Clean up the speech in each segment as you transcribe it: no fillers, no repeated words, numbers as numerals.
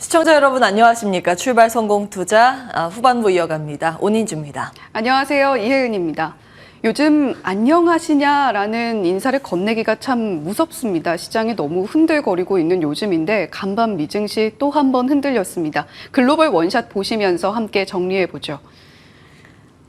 시청자 여러분 안녕하십니까? 출발 성공 투자 후반부 이어갑니다. 온인주입니다. 안녕하세요. 이혜은입니다. 요즘 안녕하시냐라는 인사를 건네기가 참 무섭습니다. 시장이 너무 흔들거리고 있는 요즘인데 간밤 미증시 또 한 번 흔들렸습니다. 글로벌 원샷 보시면서 함께 정리해보죠.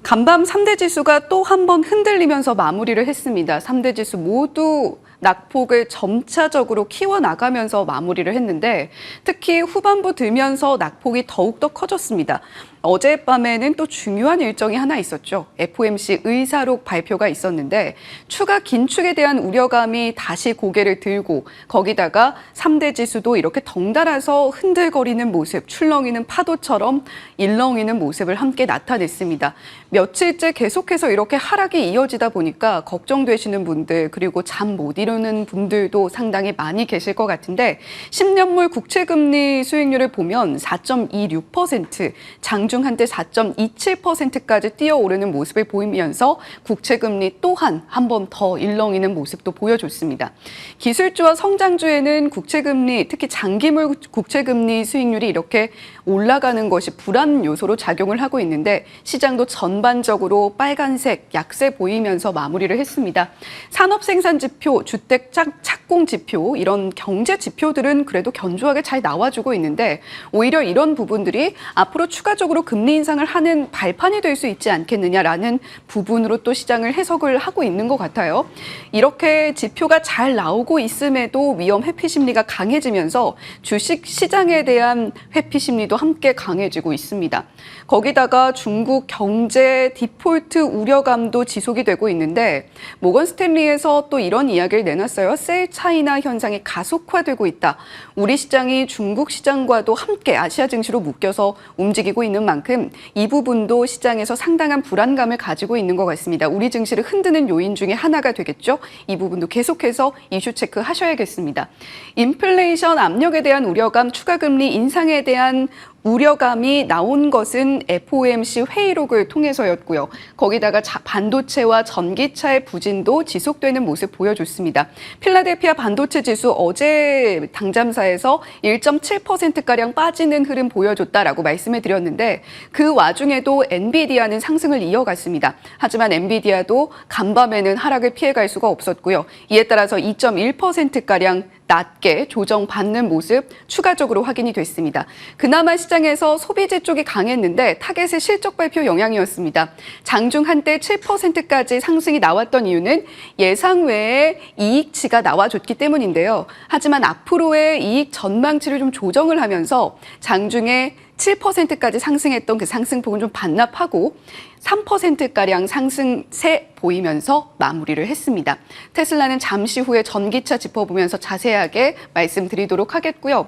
간밤 3대 지수가 또 한 번 흔들리면서 마무리를 했습니다. 3대 지수 모두 낙폭을 점차적으로 키워나가면서 마무리를 했는데 특히 후반부 들면서 낙폭이 더욱더 커졌습니다. 어젯밤에는 또 중요한 일정이 하나 있었죠. FOMC 의사록 발표가 있었는데 추가 긴축에 대한 우려감이 다시 고개를 들고 거기다가 3대 지수도 이렇게 덩달아서 흔들거리는 모습, 출렁이는 파도처럼 일렁이는 모습을 함께 나타냈습니다. 며칠째 계속해서 이렇게 하락이 이어지다 보니까 걱정되시는 분들 그리고 잠 못 이루는 분들도 상당히 많이 계실 것 같은데 10년물 국채금리 수익률을 보면 4.26%, 장중 한때 4.27%까지 뛰어오르는 모습을 보이면서 국채금리 또한 한 번 더 일렁이는 모습도 보여줬습니다. 기술주와 성장주에는 국채금리, 특히 장기물 국채금리 수익률이 이렇게 올라가는 것이 불안 요소로 작용을 하고 있는데 시장도 전반적으로 빨간색, 약세 보이면서 마무리를 했습니다. 산업생산지표, 주택 착공 지표, 이런 경제 지표들은 그래도 견조하게 잘 나와주고 있는데 오히려 이런 부분들이 앞으로 추가적으로 금리 인상을 하는 발판이 될 수 있지 않겠느냐라는 부분으로 또 시장을 해석을 하고 있는 것 같아요. 이렇게 지표가 잘 나오고 있음에도 위험 회피 심리가 강해지면서 주식 시장에 대한 회피 심리도 함께 강해지고 있습니다. 거기다가 중국 경제 디폴트 우려감도 지속이 되고 있는데 모건 스탠리에서 또 이런 이야기를 내놨어요. 셀 차이나 현상이 가속화되고 있다. 우리 시장이 중국 시장과도 함께 아시아 증시로 묶여서 움직이고 있는 만큼 이 부분도 시장에서 상당한 불안감을 가지고 있는 것 같습니다. 우리 증시를 흔드는 요인 중에 하나가 되겠죠. 이 부분도 계속해서 이슈 체크하셔야겠습니다. 인플레이션 압력에 대한 우려감, 추가 금리 인상에 대한 우려감이 나온 것은 FOMC 회의록을 통해서였고요. 거기다가 반도체와 전기차의 부진도 지속되는 모습 보여줬습니다. 필라델피아 반도체 지수 어제 당잠사에서 1.7%가량 빠지는 흐름 보여줬다라고 말씀을 드렸는데 그 와중에도 엔비디아는 상승을 이어갔습니다. 하지만 엔비디아도 간밤에는 하락을 피해갈 수가 없었고요. 이에 따라서 2.1%가량 낮게 조정받는 모습 추가적으로 확인이 됐습니다. 그나마 시장에서 소비재 쪽이 강했는데 타겟의 실적 발표 영향이었습니다. 장중 한때 7%까지 상승이 나왔던 이유는 예상 외의 이익치가 나와줬기 때문인데요. 하지만 앞으로의 이익 전망치를 좀 조정을 하면서 장중에 7%까지 상승했던 그 상승폭은 좀 반납하고 3%가량 상승세 보이면서 마무리를 했습니다. 테슬라는 잠시 후에 전기차 짚어보면서 자세하게 말씀드리도록 하겠고요.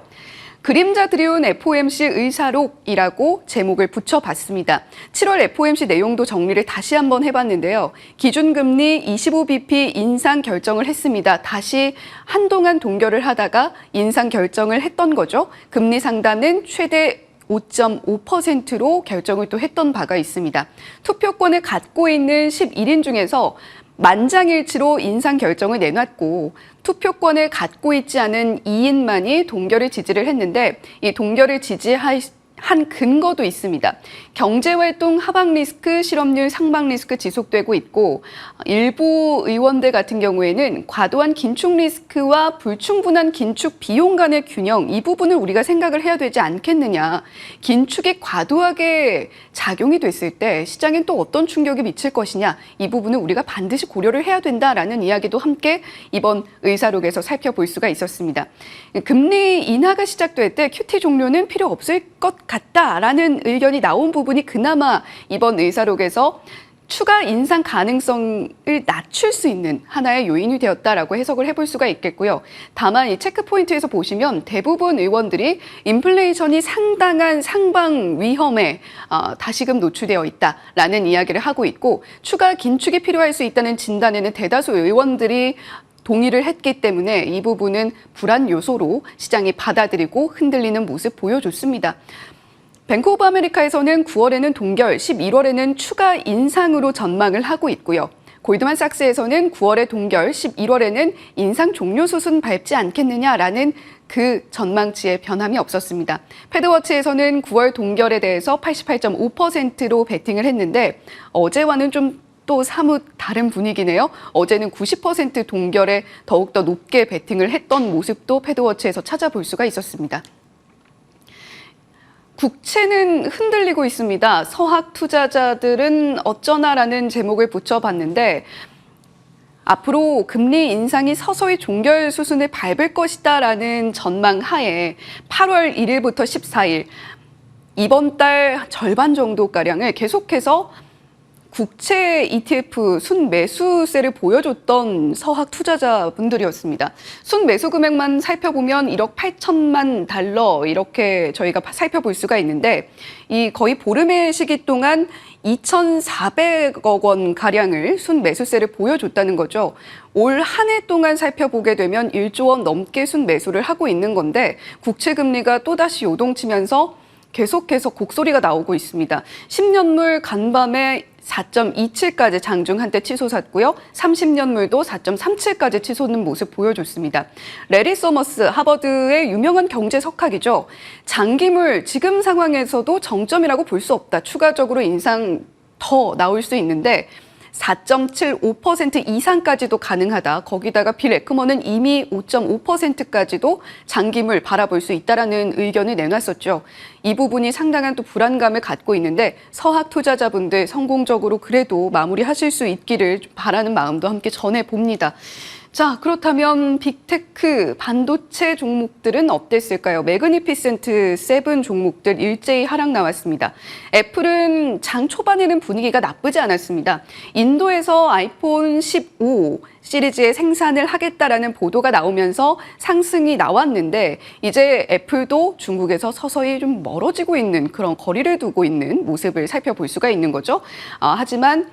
그림자 드리운 FOMC 의사록이라고 제목을 붙여봤습니다. 7월 FOMC 내용도 정리를 다시 한번 해봤는데요. 기준금리 25bp 인상 결정을 했습니다. 다시 한동안 동결을 하다가 인상 결정을 했던 거죠. 금리 상담은 최대 5.5%로 결정을 또 했던 바가 있습니다. 투표권을 갖고 있는 11인 중에서 만장일치로 인상 결정을 내놨고 투표권을 갖고 있지 않은 2인만이 동결을 지지를 했는데 이 동결을 지지한 근거도 있습니다. 경제활동 하방 리스크, 실업률 상방 리스크 지속되고 있고 일부 의원들 같은 경우에는 과도한 긴축 리스크와 불충분한 긴축 비용 간의 균형 이 부분을 우리가 생각을 해야 되지 않겠느냐. 긴축이 과도하게 작용이 됐을 때 시장엔 또 어떤 충격이 미칠 것이냐. 이 부분을 우리가 반드시 고려를 해야 된다라는 이야기도 함께 이번 의사록에서 살펴볼 수가 있었습니다. 금리 인하가 시작될 때 QT 종료는 필요 없을 것 같다라는 의견이 나온 부분이 그나마 이번 의사록에서 추가 인상 가능성을 낮출 수 있는 하나의 요인이 되었다라고 해석을 해볼 수가 있겠고요. 다만 이 체크포인트에서 보시면 대부분 의원들이 인플레이션이 상당한 상방 위험에 다시금 노출되어 있다라는 이야기를 하고 있고 추가 긴축이 필요할 수 있다는 진단에는 대다수 의원들이 동의를 했기 때문에 이 부분은 불안 요소로 시장이 받아들이고 흔들리는 모습 보여줬습니다. 뱅크 오브 아메리카에서는 9월에는 동결, 11월에는 추가 인상으로 전망을 하고 있고요. 골드만삭스에서는 9월에 동결, 11월에는 인상 종료 수순 밟지 않겠느냐라는 그 전망치에 변함이 없었습니다. 패드워치에서는 9월 동결에 대해서 88.5%로 베팅을 했는데 어제와는 좀 또 사뭇 다른 분위기네요. 어제는 90% 동결에 더욱더 높게 베팅을 했던 모습도 패드워치에서 찾아볼 수가 있었습니다. 국채는 흔들리고 있습니다. 서학 투자자들은 어쩌나라는 제목을 붙여봤는데 앞으로 금리 인상이 서서히 종결 수순을 밟을 것이다라는 전망 하에 8월 1일부터 14일 이번 달 절반 정도가량을 계속해서 국채 ETF 순매수세를 보여줬던 서학 투자자분들이었습니다. 순매수 금액만 살펴보면 1억 8천만 달러 이렇게 저희가 살펴볼 수가 있는데 이 거의 보름의 시기 동안 2,400억 원 가량을 순매수세를 보여줬다는 거죠. 올 한 해 동안 살펴보게 되면 1조 원 넘게 순매수를 하고 있는 건데 국채 금리가 또다시 요동치면서 계속해서 곡소리가 나오고 있습니다. 10년물 간밤에 4.27까지 장중 한때 치솟았고요. 30년물도 4.37까지 치솟는 모습 보여줬습니다. 레리 서머스, 하버드의 유명한 경제 석학이죠. 장기물 지금 상황에서도 정점이라고 볼 수 없다. 추가적으로 인상 더 나올 수 있는데 4.75% 이상까지도 가능하다. 거기다가 빌 에크먼은 이미 5.5%까지도 장기물 바라볼 수 있다라는 의견을 내놨었죠. 이 부분이 상당한 또 불안감을 갖고 있는데 서학 투자자분들 성공적으로 그래도 마무리하실 수 있기를 바라는 마음도 함께 전해봅니다. 자, 그렇다면 빅테크 반도체 종목들은 어땠을까요? 매그니피센트 7 종목들 일제히 하락 나왔습니다. 애플은 장 초반에는 분위기가 나쁘지 않았습니다. 인도에서 아이폰 15 시리즈의 생산을 하겠다라는 보도가 나오면서 상승이 나왔는데 이제 애플도 중국에서 서서히 좀 멀어지고 있는 그런 거리를 두고 있는 모습을 살펴볼 수가 있는 거죠. 하지만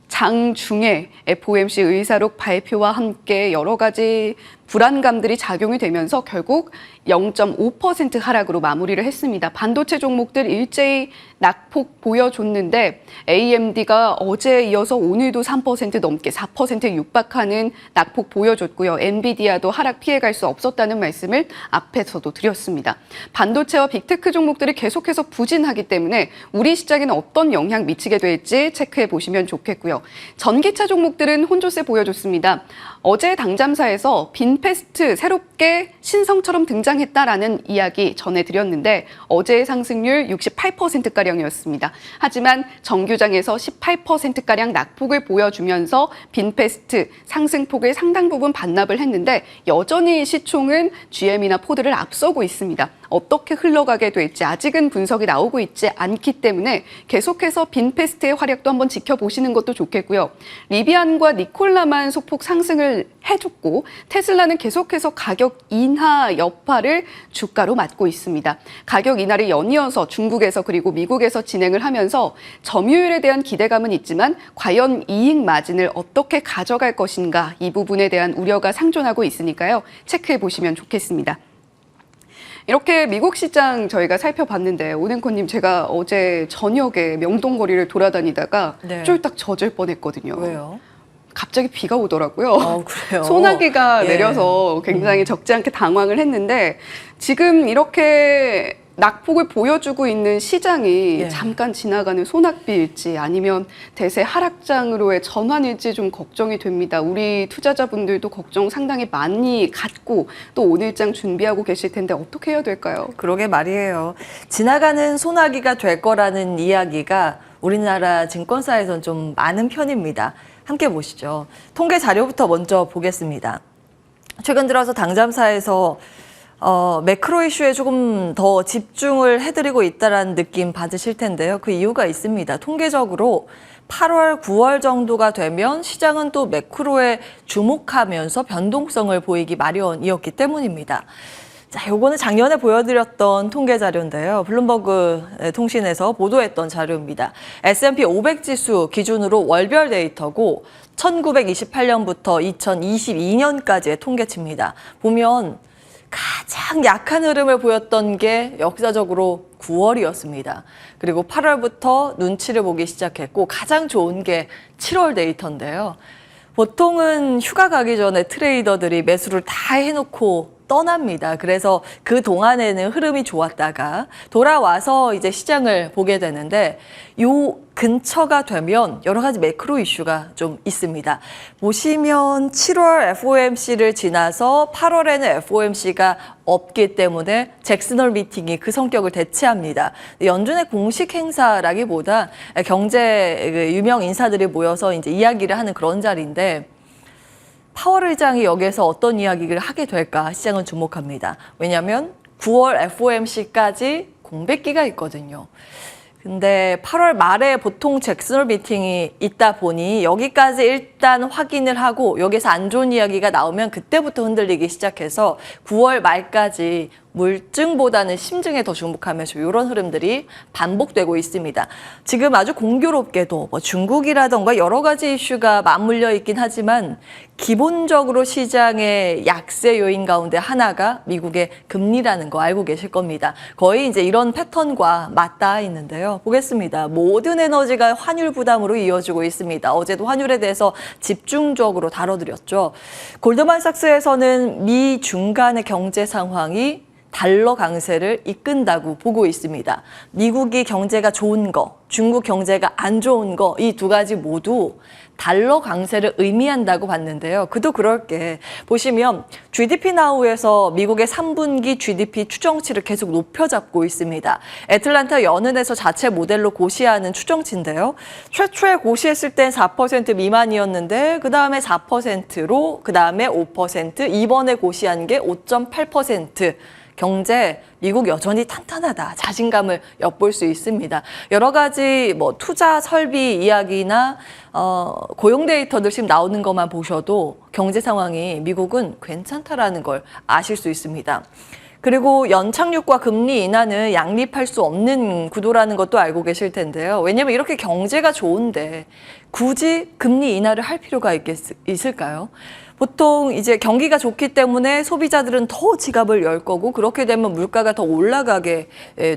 장중에 FOMC 의사록 발표와 함께 여러 가지 불안감들이 작용이 되면서 결국 0.5% 하락으로 마무리를 했습니다. 반도체 종목들 일제히 낙폭 보여줬는데 AMD가 어제에 이어서 오늘도 3% 넘게 4%에 육박하는 낙폭 보여줬고요. 엔비디아도 하락 피해갈 수 없었다는 말씀을 앞에서도 드렸습니다. 반도체와 빅테크 종목들이 계속해서 부진하기 때문에 우리 시장에는 어떤 영향 미치게 될지 체크해 보시면 좋겠고요. 전기차 종목들은 혼조세 보여줬습니다. 어제 당잠사에서 빈페스트 새롭게 신성처럼 등장했다라는 이야기 전해드렸는데 어제의 상승률 68%가량이었습니다. 하지만 정규장에서 18%가량 낙폭을 보여주면서 빈페스트 상승폭을 상당 부분 반납을 했는데 여전히 시총은 GM이나 포드를 앞서고 있습니다. 어떻게 흘러가게 될지 아직은 분석이 나오고 있지 않기 때문에 계속해서 빈페스트의 활약도 한번 지켜보시는 것도 좋겠고요. 리비안과 니콜라만 소폭 상승을 해줬고 테슬라는 계속해서 가격 인하 여파를 주가로 맞고 있습니다. 가격 인하를 연이어서 중국에서 그리고 미국에서 진행을 하면서 점유율에 대한 기대감은 있지만 과연 이익 마진을 어떻게 가져갈 것인가 이 부분에 대한 우려가 상존하고 있으니까요. 체크해 보시면 좋겠습니다. 이렇게 미국 시장 저희가 살펴봤는데 오냉코님 제가 어제 저녁에 명동거리를 돌아다니다가 네. 쫄딱 젖을 뻔했거든요. 왜요? 갑자기 비가 오더라고요. 그래요? 소나기가 예. 내려서 굉장히 적지 않게 당황을 했는데 지금 이렇게 낙폭을 보여주고 있는 시장이 예. 잠깐 지나가는 소낙비일지 아니면 대세 하락장으로의 전환일지 좀 걱정이 됩니다. 우리 투자자분들도 걱정 상당히 많이 갖고 또 오늘장 준비하고 계실 텐데 어떻게 해야 될까요? 그러게 말이에요. 지나가는 소나기가 될 거라는 이야기가 우리나라 증권사에선 좀 많은 편입니다. 함께 보시죠. 통계 자료부터 먼저 보겠습니다. 최근 들어서 당잠사에서 매크로 이슈에 조금 더 집중을 해드리고 있다는 느낌 받으실 텐데요. 그 이유가 있습니다. 통계적으로 8월, 9월 정도가 되면 시장은 또 매크로에 주목하면서 변동성을 보이기 마련이었기 때문입니다. 자, 요거는 작년에 보여드렸던 통계 자료인데요. 블룸버그 통신에서 보도했던 자료입니다. S&P 500 지수 기준으로 월별 데이터고 1928년부터 2022년까지의 통계치입니다. 보면 가장 약한 흐름을 보였던 게 역사적으로 9월이었습니다. 그리고 8월부터 눈치를 보기 시작했고 가장 좋은 게 7월 데이터인데요. 보통은 휴가 가기 전에 트레이더들이 매수를 다 해놓고 떠납니다. 그래서 그 동안에는 흐름이 좋았다가 돌아와서 이제 시장을 보게 되는데 요 근처가 되면 여러 가지 매크로 이슈가 좀 있습니다. 보시면 7월 FOMC를 지나서 8월에는 FOMC가 없기 때문에 잭슨홀 미팅이 그 성격을 대체합니다. 연준의 공식 행사라기보다 경제 유명 인사들이 모여서 이제 이야기를 하는 그런 자리인데 파월 의장이 여기에서 어떤 이야기를 하게 될까 시장은 주목합니다. 왜냐하면 9월 FOMC까지 공백기가 있거든요. 근데 8월 말에 보통 잭슨홀 미팅이 있다 보니 여기까지 일단 확인을 하고 여기서 안 좋은 이야기가 나오면 그때부터 흔들리기 시작해서 9월 말까지 물증보다는 심증에 더 주목하면서 이런 흐름들이 반복되고 있습니다. 지금 아주 공교롭게도 뭐 중국이라던가 여러 가지 이슈가 맞물려 있긴 하지만 기본적으로 시장의 약세 요인 가운데 하나가 미국의 금리라는 거 알고 계실 겁니다. 거의 이제 이런 패턴과 맞닿아 있는데요. 보겠습니다. 모든 에너지가 환율 부담으로 이어지고 있습니다. 어제도 환율에 대해서 집중적으로 다뤄드렸죠. 골드만삭스에서는 미중 간의 경제 상황이 달러 강세를 이끈다고 보고 있습니다. 미국이 경제가 좋은 거, 중국 경제가 안 좋은 거, 이 두 가지 모두 달러 강세를 의미한다고 봤는데요. 그도 그럴 게 보시면 GDP Now에서 미국의 3분기 GDP 추정치를 계속 높여잡고 있습니다. 애틀란타 연은에서 자체 모델로 고시하는 추정치인데요. 최초에 고시했을 땐 4% 미만이었는데 그 다음에 4%로 그 다음에 5%, 이번에 고시한 게 5.8%. 경제 미국 여전히 탄탄하다. 자신감을 엿볼 수 있습니다. 여러 가지 뭐 투자 설비 이야기나 고용 데이터들 지금 나오는 것만 보셔도 경제 상황이 미국은 괜찮다라는 걸 아실 수 있습니다. 그리고 연착륙과 금리 인하는 양립할 수 없는 구도라는 것도 알고 계실 텐데요. 왜냐하면 이렇게 경제가 좋은데 굳이 금리 인하를 할 필요가 있을까요? 보통 이제 경기가 좋기 때문에 소비자들은 더 지갑을 열 거고 그렇게 되면 물가가 더 올라가게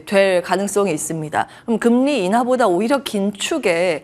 될 가능성이 있습니다. 그럼 금리 인하보다 오히려 긴축에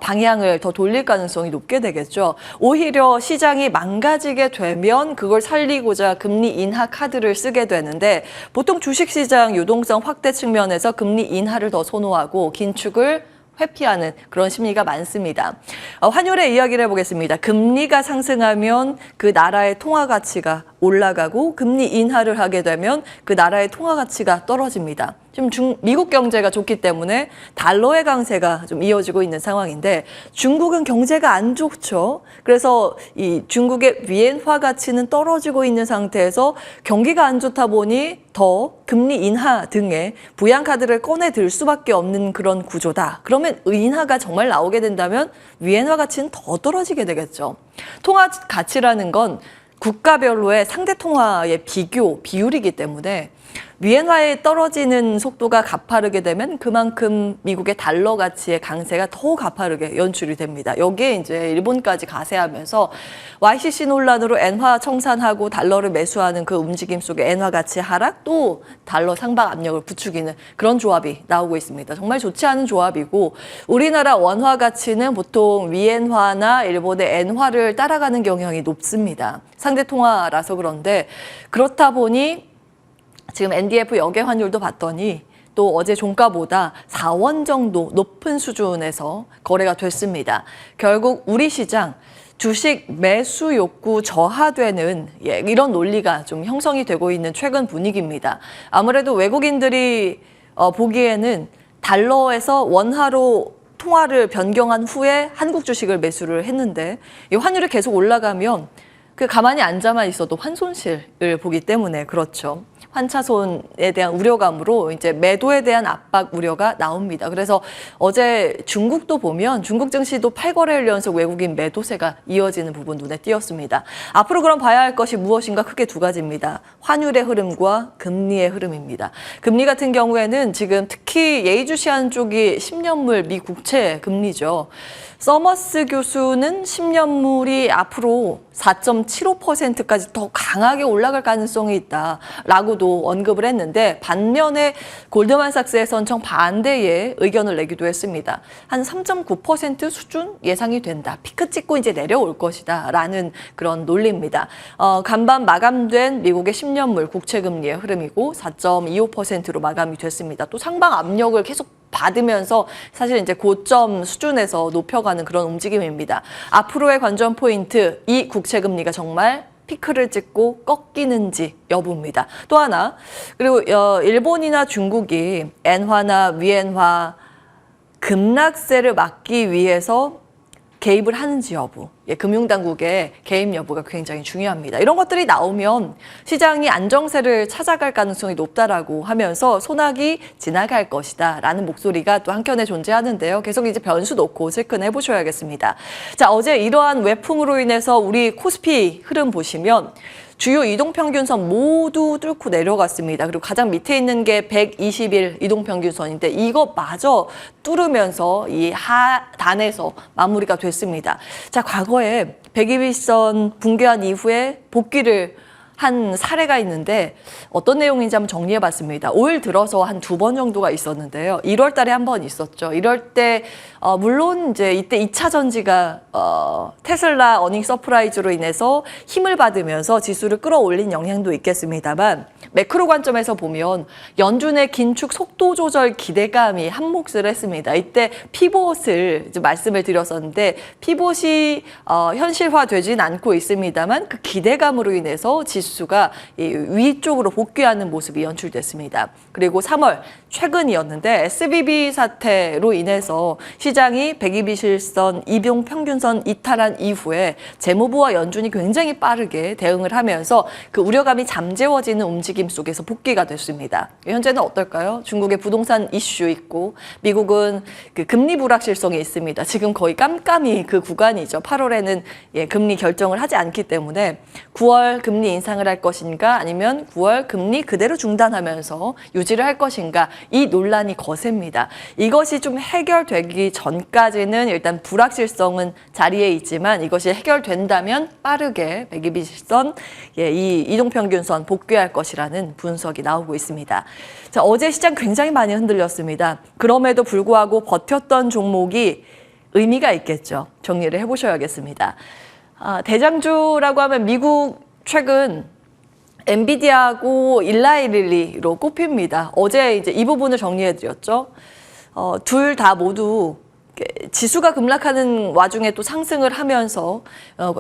방향을 더 돌릴 가능성이 높게 되겠죠. 오히려 시장이 망가지게 되면 그걸 살리고자 금리 인하 카드를 쓰게 되는데 보통 주식시장 유동성 확대 측면에서 금리 인하를 더 선호하고 긴축을 회피하는 그런 심리가 많습니다. 환율의 이야기를 해보겠습니다. 금리가 상승하면 그 나라의 통화 가치가 올라가고 금리 인하를 하게 되면 그 나라의 통화 가치가 떨어집니다. 지금 미국 경제가 좋기 때문에 달러의 강세가 좀 이어지고 있는 상황인데 중국은 경제가 안 좋죠. 그래서 이 중국의 위엔화 가치는 떨어지고 있는 상태에서 경기가 안 좋다 보니 더 금리 인하 등의 부양카드를 꺼내 들 수밖에 없는 그런 구조다. 그러면 인하가 정말 나오게 된다면 위엔화 가치는 더 떨어지게 되겠죠. 통화 가치라는 건 국가별로의 상대 통화의 비율이기 때문에 위엔화에 떨어지는 속도가 가파르게 되면 그만큼 미국의 달러 가치의 강세가 더 가파르게 연출이 됩니다. 여기에 이제 일본까지 가세하면서 YCC 논란으로 엔화 청산하고 달러를 매수하는 그 움직임 속에 엔화 가치 하락 또 달러 상방 압력을 부추기는 그런 조합이 나오고 있습니다. 정말 좋지 않은 조합이고 우리나라 원화 가치는 보통 위엔화나 일본의 엔화를 따라가는 경향이 높습니다. 상대 통화라서 그런데 그렇다 보니 지금 NDF 역외 환율도 봤더니 또 어제 종가보다 4원 정도 높은 수준에서 거래가 됐습니다. 결국 우리 시장 주식 매수 욕구 저하되는 이런 논리가 좀 형성이 되고 있는 최근 분위기입니다. 아무래도 외국인들이 보기에는 달러에서 원화로 통화를 변경한 후에 한국 주식을 매수를 했는데 이 환율이 계속 올라가면 그 가만히 앉아만 있어도 환손실을 보기 때문에 그렇죠. 환차손에 대한 우려감으로 이제 매도에 대한 압박 우려가 나옵니다. 그래서 어제 중국도 보면 중국 증시도 8거래일 연속 외국인 매도세가 이어지는 부분 눈에 띄었습니다. 앞으로 그럼 봐야 할 것이 무엇인가 크게 두 가지입니다. 환율의 흐름과 금리의 흐름입니다. 금리 같은 경우에는 지금 특히 예의주시하는 쪽이 10년물 미 국채 금리죠. 서머스 교수는 10년물이 앞으로 4.75%까지 더 강하게 올라갈 가능성이 있다라고도 언급을 했는데 반면에 골드만삭스에선 정반대의 의견을 내기도 했습니다. 한 3.9% 수준 예상이 된다. 피크 찍고 이제 내려올 것이다라는 그런 논리입니다. 간밤 마감된 미국의 10년물 국채금리의 흐름이고 4.25%로 마감이 됐습니다. 또 상방 압력을 계속 받으면서 사실 이제 고점 수준에서 높여가는 그런 움직임입니다. 앞으로의 관전 포인트, 이 국채금리가 정말 피크를 찍고 꺾이는지 여부입니다. 또 하나, 그리고 일본이나 중국이 엔화나 위엔화 급락세를 막기 위해서 개입을 하는지 여부, 금융당국의 개입 여부가 굉장히 중요합니다. 이런 것들이 나오면 시장이 안정세를 찾아갈 가능성이 높다라고 하면서 소나기 지나갈 것이다 라는 목소리가 또 한켠에 존재하는데요. 계속 이제 변수 놓고 체크는 해보셔야겠습니다. 자, 어제 이러한 외풍으로 인해서 우리 코스피 흐름 보시면 주요 이동평균선 모두 뚫고 내려갔습니다. 그리고 가장 밑에 있는 게 120일 이동평균선인데 이것마저 뚫으면서 이 하단에서 마무리가 됐습니다. 자, 과거에 120선 붕괴한 이후에 복귀를 한 사례가 있는데 어떤 내용인지 한번 정리해봤습니다. 올 들어서 한 2번 정도가 있었는데요. 1월 달에 한 번 있었죠. 이럴 때 물론 이제 이때 2차 전지가 테슬라 어닝 서프라이즈로 인해서 힘을 받으면서 지수를 끌어올린 영향도 있겠습니다만 매크로 관점에서 보면 연준의 긴축 속도 조절 기대감이 한 몫을 했습니다. 이때 피봇을 이제 말씀을 드렸었는데 피봇이 현실화되진 않고 있습니다만 그 기대감으로 인해서 지수가 위쪽으로 복귀하는 모습이 연출됐습니다. 그리고 3월 최근이었는데 SVB 사태로 인해서 시장이 120일선 이동평균선 이탈한 이후에 재무부와 연준이 굉장히 빠르게 대응을 하면서 그 우려감이 잠재워지는 움직임 속에서 복귀가 됐습니다. 현재는 어떨까요? 중국의 부동산 이슈 있고 미국은 그 금리 불확실성이 있습니다. 지금 거의 깜깜이 그 구간이죠. 8월에는 금리 결정을 하지 않기 때문에 9월 금리 인상을 할 것인가 아니면 9월 금리 그대로 중단하면서 유지를 할 것인가 이 논란이 거셉니다. 이것이 좀 해결되기 전까지는 일단 불확실성은 자리에 있지만 이것이 해결된다면 빠르게 120일선 이 이동평균선 복귀할 것이라는 분석이 나오고 있습니다. 자, 어제 시장 굉장히 많이 흔들렸습니다. 그럼에도 불구하고 버텼던 종목이 의미가 있겠죠. 정리를 해보셔야겠습니다. 대장주라고 하면 미국 최근 엔비디아하고 일라이릴리로 꼽힙니다. 어제 이제 이 부분을 정리해드렸죠. 둘 다 모두 지수가 급락하는 와중에 또 상승을 하면서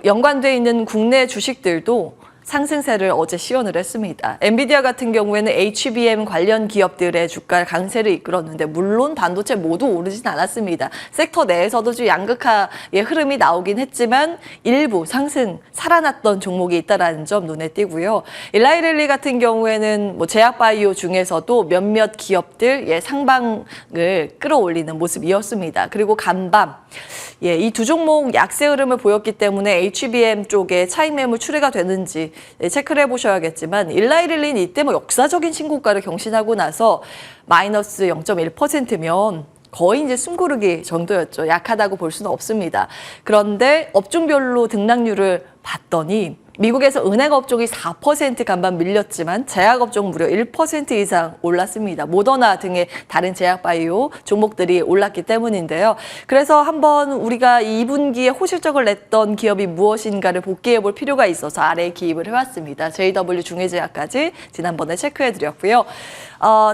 연관돼 있는 국내 주식들도 상승세를 어제 시연을 했습니다. 엔비디아 같은 경우에는 HBM 관련 기업들의 주가 강세를 이끌었는데 물론 반도체 모두 오르진 않았습니다. 섹터 내에서도 좀 양극화의 흐름이 나오긴 했지만 일부 상승 살아났던 종목이 있다는 점 눈에 띄고요. 일라이릴리 같은 경우에는 뭐 제약바이오 중에서도 몇몇 기업들 상방을 끌어올리는 모습이었습니다. 그리고 간밤 이 두 종목 약세 흐름을 보였기 때문에 HBM 쪽에 차익 매물 출회가 되는지 체크를 해보셔야겠지만 일라이릴리는 이때 뭐 역사적인 신고가를 경신하고 나서 마이너스 0.1%면 거의 이제 숨고르기 정도였죠. 약하다고 볼 수는 없습니다. 그런데 업종별로 등락률을 봤더니 미국에서 은행 업종이 4% 간밤 밀렸지만 제약 업종 무려 1% 이상 올랐습니다. 모더나 등의 다른 제약 바이오 종목들이 올랐기 때문인데요. 그래서 한번 우리가 2분기에 호실적을 냈던 기업이 무엇인가를 복귀해 볼 필요가 있어서 아래에 기입을 해왔습니다. JW 중해제약까지 지난번에 체크해드렸고요.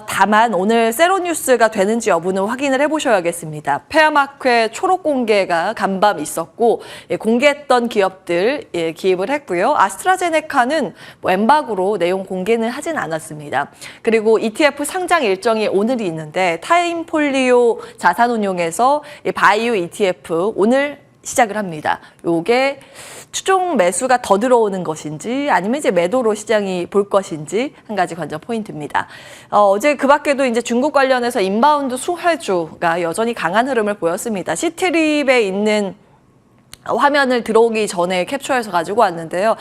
다만 오늘 세로뉴스가 되는지 여부는 확인을 해보셔야겠습니다. 페어마크의 초록 공개가 간밤 있었고 공개했던 기업들 기입을 했고요. 아스트라제네카는 엠바고로 내용 공개는 하진 않았습니다. 그리고 ETF 상장 일정이 오늘이 있는데 타임폴리오 자산운용에서 바이오 ETF 오늘 시작을 합니다. 요게 추종 매수가 더 들어오는 것인지 아니면 이제 매도로 시장이 볼 것인지 한 가지 관전 포인트입니다. 어제 그 밖에도 이제 중국 관련해서 인바운드 수혜주가 여전히 강한 흐름을 보였습니다. 시트립에 있는 화면을 들어오기 전에 캡처해서 가지고 왔는데요.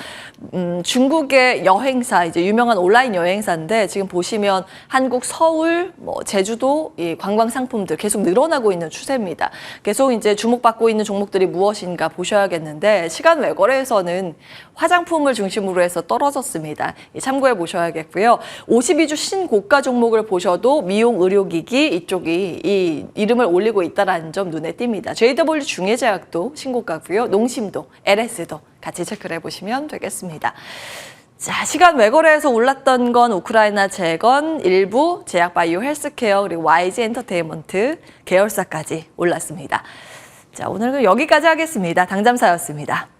중국의 여행사, 이제 유명한 온라인 여행사인데 지금 보시면 한국, 서울, 제주도 이 관광 상품들 계속 늘어나고 있는 추세입니다. 계속 이제 주목받고 있는 종목들이 무엇인가 보셔야겠는데 시간 외거래에서는 화장품을 중심으로 해서 떨어졌습니다. 참고해 보셔야겠고요. 52주 신고가 종목을 보셔도 미용, 의료기기 이쪽이 이 이름을 올리고 있다는 점 눈에 띕니다. JW 중해제약도 신고가고요. 농심도, LS도 같이 체크를 해보시면 되겠습니다. 자, 시간 외거래에서 올랐던 건 우크라이나 재건, 일부 제약바이오 헬스케어, 그리고 YG 엔터테인먼트 계열사까지 올랐습니다. 자, 오늘은 여기까지 하겠습니다. 당잠사였습니다.